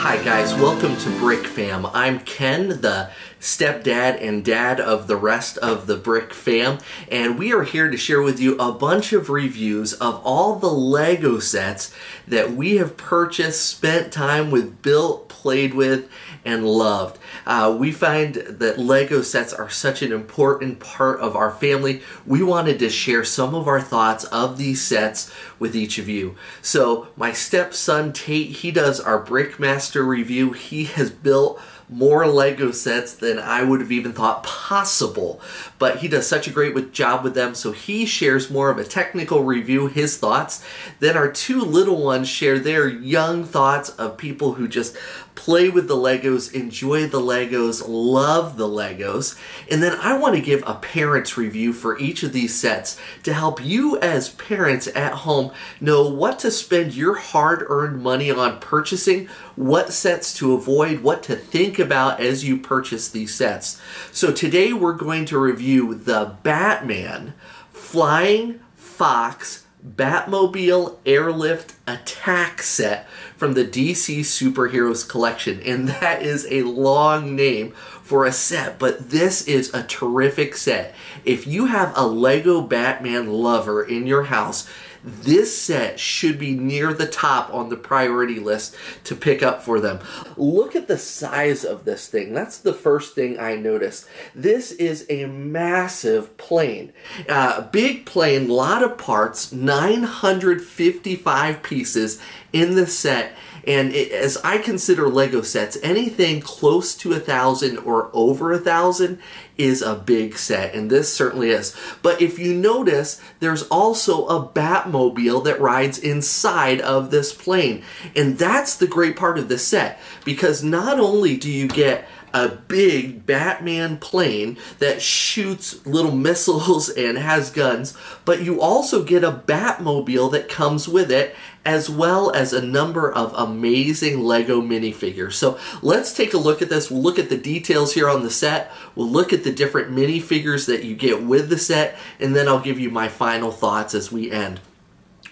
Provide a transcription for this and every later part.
Hi guys, welcome to Brick Fam. I'm Ken, the stepdad and dad of the rest of the Brick Fam, and we are here to share with you a bunch of reviews of all the Lego sets that we have purchased, spent time with, built, played with, and loved. We find that Lego sets are such an important part of our family. We wanted to share some of our thoughts of these sets with each of you. So my stepson Tate, he does our Brickmaster review. He has built more Lego sets than I would have even thought possible, but he does such a great job with them, so he shares more of a technical review, his thoughts. Then our two little ones share their young thoughts of people who just play with the Legos, enjoy the Legos, love the Legos. And then I want to give a parent's review for each of these sets to help you as parents at home know what to spend your hard-earned money on purchasing, what sets to avoid, what to think about as you purchase these sets. So today we're going to review the Batman Flying Fox Batmobile Airlift Attack set from the DC Superheroes collection. And that is a long name for a set, but this is a terrific set. If you have a Lego Batman lover in your house, this set should be near the top on the priority list to pick up for them. Look at the size of this thing. That's the first thing I noticed. This is a massive plane. Big plane, lot of parts, 955 pieces in the set. And as I consider Lego sets, anything close to 1,000 or over 1,000 is a big set, and this certainly is. But if you notice, there's also a Batmobile that rides inside of this plane. And that's the great part of this set, because not only do you get a big Batman plane that shoots little missiles and has guns, but you also get a Batmobile that comes with it, as well as a number of amazing Lego minifigures. So let's take a look at this. We'll look at the details here on the set. We'll look at the different minifigures that you get with the set, and then I'll give you my final thoughts as we end.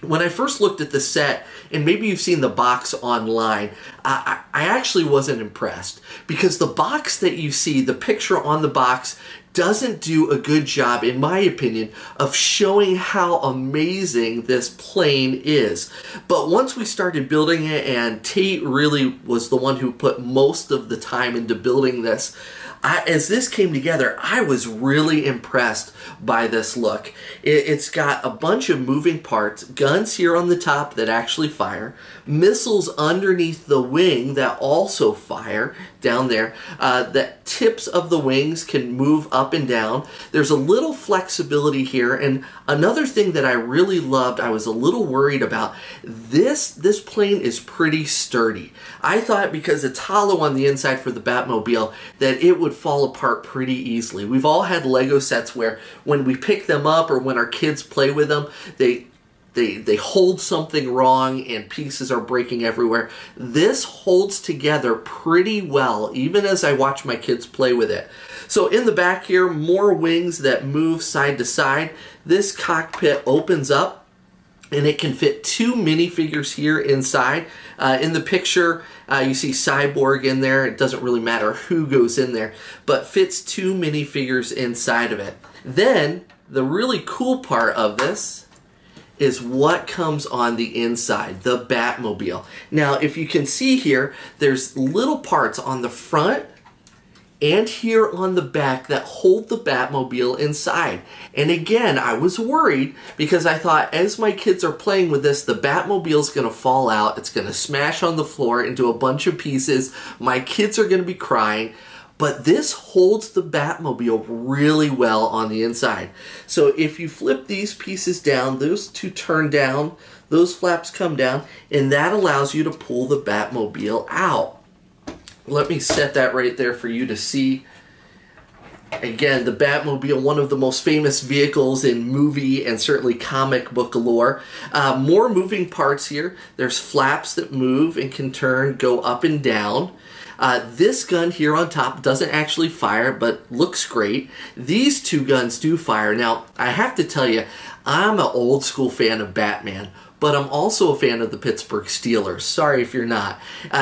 When I first looked at the set, and maybe you've seen the box online, I actually wasn't impressed, because the box that you see, the picture on the box, doesn't do a good job, in my opinion, of showing how amazing this plane is. But once we started building it, and Tate really was the one who put most of the time into building this, as this came together, I was really impressed by this look. It's got a bunch of moving parts, guns here on the top that actually fire, missiles underneath the wing that also fire down there. The tips of the wings can move up and down. There's a little flexibility here, and another thing that I really loved, I was a little worried about, this plane is pretty sturdy. I thought because it's hollow on the inside for the Batmobile that it would fall apart pretty easily. We've all had Lego sets where when we pick them up or when our kids play with them, they hold something wrong and pieces are breaking everywhere. This holds together pretty well, even as I watch my kids play with it. So in the back here, more wings that move side to side. This cockpit opens up, and it can fit two minifigures here inside. In the picture, you see Cyborg in there. It doesn't really matter who goes in there, but fits two minifigures inside of it. Then, the really cool part of this is what comes on the inside, the Batmobile. Now, if you can see here, there's little parts on the front and here on the back that hold the Batmobile inside. And again, I was worried because I thought as my kids are playing with this, the Batmobile's gonna fall out, it's gonna smash on the floor into a bunch of pieces, my kids are gonna be crying, but this holds the Batmobile really well on the inside. So if you flip these pieces down, those two turn down, those flaps come down, and that allows you to pull the Batmobile out. Let me set that right there for you to see. Again, the Batmobile, one of the most famous vehicles in movie and certainly comic book lore. More moving parts here. There's flaps that move and can turn, go up and down. This gun here on top doesn't actually fire, but looks great. These two guns do fire. Now, I have to tell you, I'm an old school fan of Batman, but I'm also a fan of the Pittsburgh Steelers. Sorry if you're not.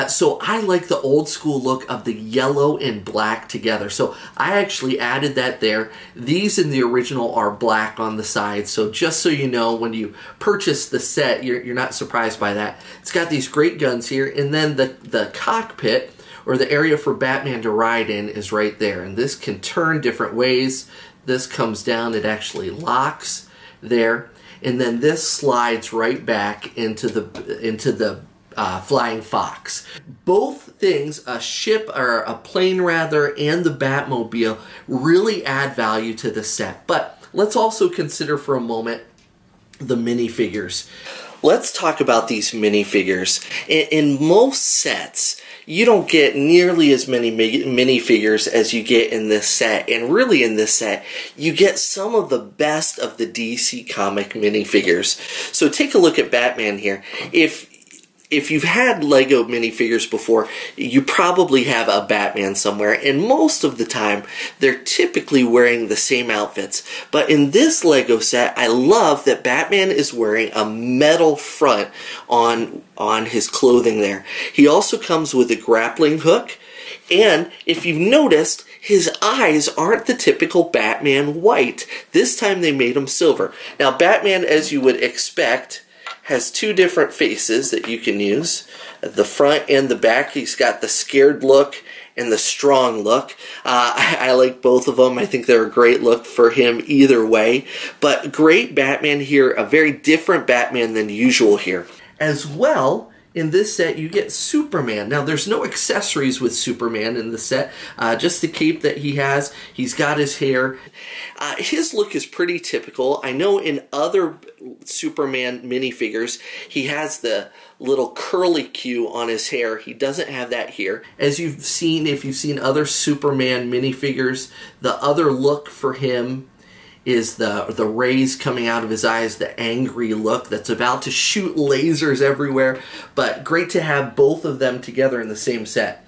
So I like the old school look of the yellow and black together. So I actually added that there. These in the original are black on the side. So just so you know, when you purchase the set, you're not surprised by that. It's got these great guns here. And then the cockpit, or the area for Batman to ride in, is right there. And this can turn different ways. This comes down, it actually locks there. And then this slides right back into the Flying Fox. Both things, a ship, or a plane rather, and the Batmobile really add value to the set. But let's also consider for a moment the minifigures. Let's talk about these minifigures. In most sets, you don't get nearly as many minifigures as you get in this set. And really in this set, you get some of the best of the DC comic minifigures. So take a look at Batman here. If you've had Lego minifigures before, you probably have a Batman somewhere, and most of the time, they're typically wearing the same outfits. But in this Lego set, I love that Batman is wearing a metal front on his clothing there. He also comes with a grappling hook, and if you've noticed, his eyes aren't the typical Batman white. This time they made them silver. Now, Batman, as you would expect, has two different faces that you can use. The front and the back. He's got the scared look and the strong look. I like both of them. I think they're a great look for him either way. But great Batman here. A very different Batman than usual here. As well, in this set, you get Superman. Now, there's no accessories with Superman in the set. Just the cape that he has. He's got his hair. His look is pretty typical. I know in other Superman minifigures, he has the little curly Q on his hair. He doesn't have that here. As you've seen, if you've seen other Superman minifigures, the other look for him is the rays coming out of his eyes, the angry look that's about to shoot lasers everywhere. But great to have both of them together in the same set.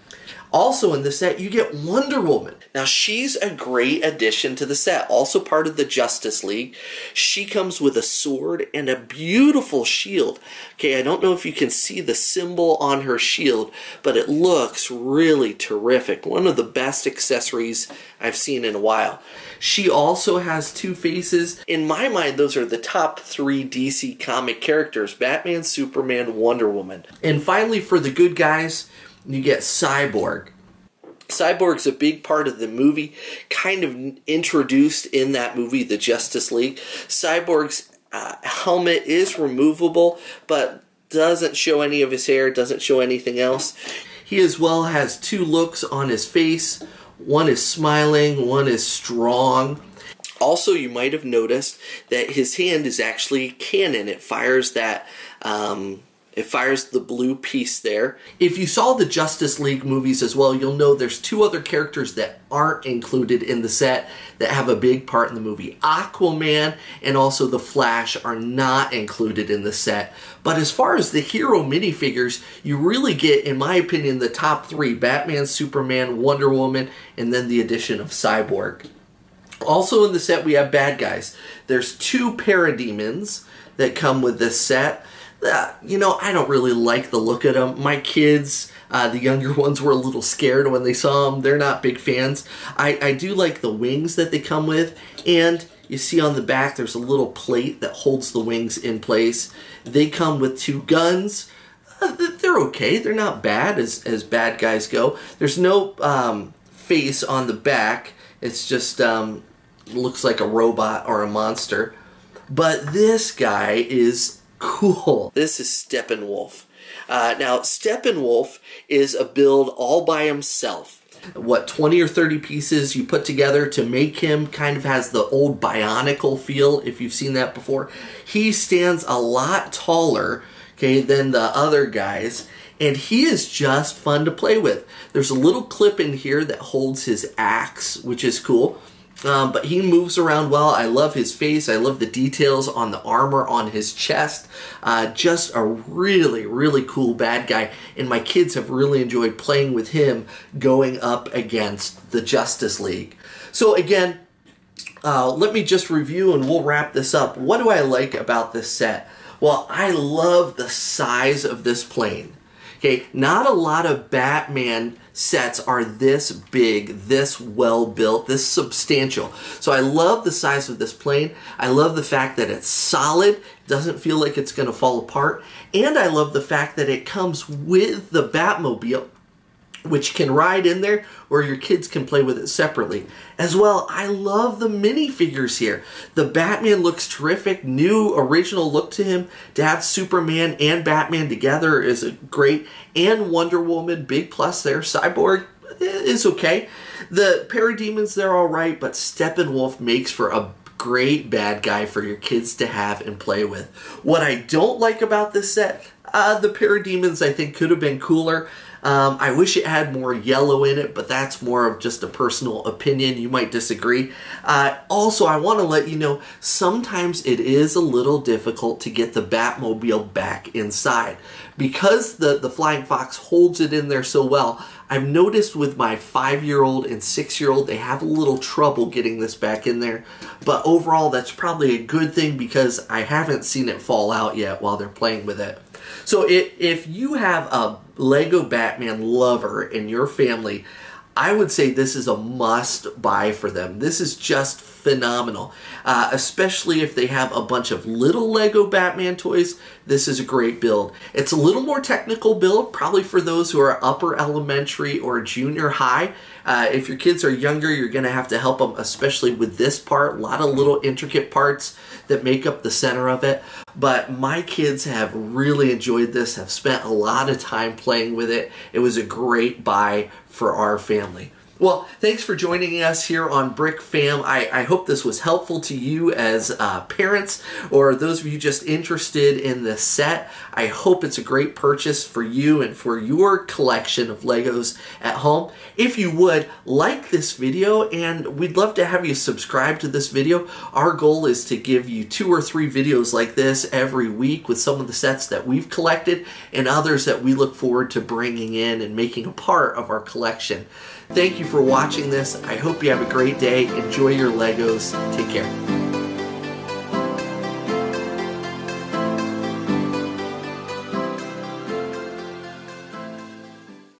Also in the set, you get Wonder Woman. Now, she's a great addition to the set, also part of the Justice League. She comes with a sword and a beautiful shield. Okay, I don't know if you can see the symbol on her shield, but it looks really terrific. One of the best accessories I've seen in a while. She also has two faces. In my mind, those are the top three DC comic characters: Batman, Superman, Wonder Woman. And finally, for the good guys, you get Cyborg. Cyborg's a big part of the movie, kind of introduced in that movie, The Justice League. Cyborg's helmet is removable, but doesn't show any of his hair, doesn't show anything else. He as well has two looks on his face. One is smiling, one is strong. Also, you might have noticed that his hand is actually cannon. It fires that, it fires the blue piece there. If you saw the Justice League movies as well, you'll know there's two other characters that aren't included in the set that have a big part in the movie. Aquaman and also the Flash are not included in the set. But as far as the hero minifigures, you really get, in my opinion, the top three: Batman, Superman, Wonder Woman, and then the addition of Cyborg. Also in the set, we have bad guys. There's two parademons that come with this set. You know, I don't really like the look of them. My kids, the younger ones, were a little scared when they saw them. They're not big fans. I do like the wings that they come with, and you see on the back there's a little plate that holds the wings in place. They come with two guns. They're okay. They're not bad as bad guys go. There's no face on the back. It's just looks like a robot or a monster. But this guy is cool. This is Steppenwolf. Now, Steppenwolf is a build all by himself. What, 20 or 30 pieces you put together to make him. Kind of has the old Bionicle feel, if you've seen that before. He stands a lot taller, okay, than the other guys, and he is just fun to play with. There's a little clip in here that holds his axe, which is cool. But he moves around well. I love his face. I love the details on the armor on his chest. Just a really, really cool bad guy. And my kids have really enjoyed playing with him going up against the Justice League. So again, let me just review and we'll wrap this up. What do I like about this set? Well, I love the size of this plane. Okay, not a lot of Batman sets are this big, this well built, this substantial. So I love the size of this plane. I love the fact that it's solid, doesn't feel like it's going to fall apart. And I love the fact that it comes with the Batmobile, which can ride in there, or your kids can play with it separately. As well, I love the minifigures here. The Batman looks terrific, new original look to him. To have Superman and Batman together is a great, and Wonder Woman, big plus there. Cyborg is okay. The Parademons, they're all right, but Steppenwolf makes for a great bad guy for your kids to have and play with. What I don't like about this set, the Parademons I think could have been cooler. I wish it had more yellow in it, but that's more of just a personal opinion. You might disagree. Also, I want to let you know, sometimes it is a little difficult to get the Batmobile back inside. Because the Flying Fox holds it in there so well, I've noticed with my 5-year-old and 6-year-old, they have a little trouble getting this back in there. But overall, that's probably a good thing because I haven't seen it fall out yet while they're playing with it. So if you have a Lego Batman lover in your family, I would say this is a must buy for them. This is just phenomenal, especially if they have a bunch of little Lego Batman toys. This is a great build. It's a little more technical build, probably for those who are upper elementary or junior high. If your kids are younger, you're going to have to help them, especially with this part. A lot of little intricate parts that make up the center of it. But my kids have really enjoyed this, have spent a lot of time playing with it. It was a great buy for our family. Well, thanks for joining us here on Brick Fam. I hope this was helpful to you as parents or those of you just interested in this set. I hope it's a great purchase for you and for your collection of Legos at home. If you would, like this video, and we'd love to have you subscribe to this video. Our goal is to give you 2 or 3 videos like this every week with some of the sets that we've collected and others that we look forward to bringing in and making a part of our collection. Thank you for watching this. I hope you have a great day. Enjoy your Legos. Take care.